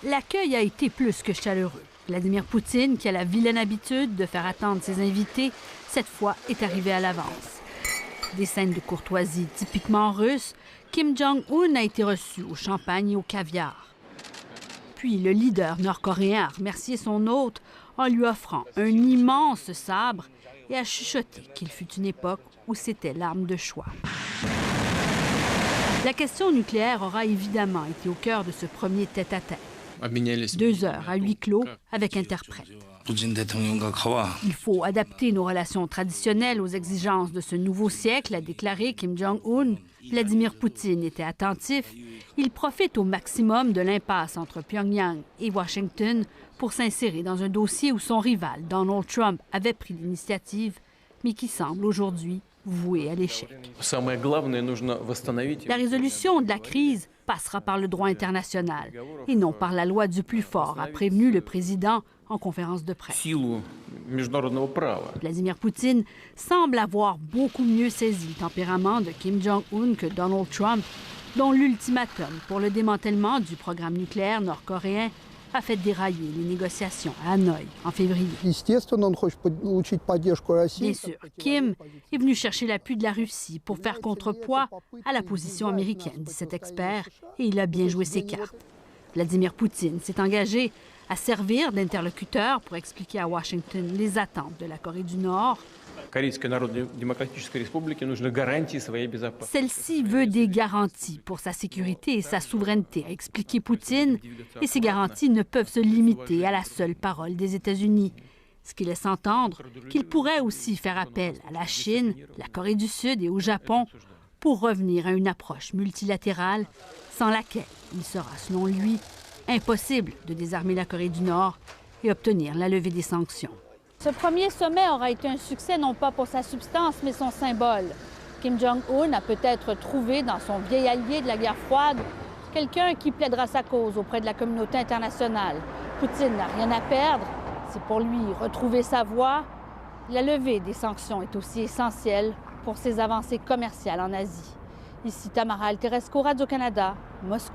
L'accueil a été plus que chaleureux. Vladimir Poutine, qui a la vilaine habitude de faire attendre ses invités, cette fois est arrivé à l'avance. Des scènes de courtoisie typiquement russes, Kim Jong-un a été reçu au champagne et au caviar. Puis le leader nord-coréen a remercié son hôte en lui offrant un immense sabre et a chuchoté qu'il fut une époque où c'était l'arme de choix. La question nucléaire aura évidemment été au cœur de ce premier tête-à-tête. 2 heures à huis clos avec interprète. Il faut adapter nos relations traditionnelles aux exigences de ce nouveau siècle, a déclaré Kim Jong-un. Vladimir Poutine était attentif. Il profite au maximum de l'impasse entre Pyongyang et Washington pour s'insérer dans un dossier où son rival, Donald Trump, avait pris l'initiative, mais qui semble aujourd'hui voué à l'échec. La résolution de la crise passera par le droit international et non par la loi du plus fort, a prévenu le président en conférence de presse. Vladimir Poutine semble avoir beaucoup mieux saisi le tempérament de Kim Jong-un que Donald Trump, dont l'ultimatum pour le démantèlement du programme nucléaire nord-coréen a fait dérailler les négociations à Hanoï en février. Bien sûr, Kim est venu chercher l'appui de la Russie pour faire contrepoids à la position américaine, dit cet expert, et il a bien joué ses cartes. Vladimir Poutine s'est engagé à servir d'interlocuteur pour expliquer à Washington les attentes de la Corée du Nord. Celle-ci veut des garanties pour sa sécurité et sa souveraineté, a expliqué Poutine, et ces garanties ne peuvent se limiter à la seule parole des États-Unis, ce qui laisse entendre qu'il pourrait aussi faire appel à la Chine, la Corée du Sud et au Japon pour revenir à une approche multilatérale sans laquelle il sera, selon lui, impossible de désarmer la Corée du Nord et obtenir la levée des sanctions. Ce premier sommet aura été un succès non pas pour sa substance, mais son symbole. Kim Jong-un a peut-être trouvé dans son vieil allié de la guerre froide quelqu'un qui plaidera sa cause auprès de la communauté internationale. Poutine n'a rien à perdre. C'est pour lui retrouver sa voie. La levée des sanctions est aussi essentielle pour ses avancées commerciales en Asie. Ici Tamara Alteresco, Radio-Canada, Moscou.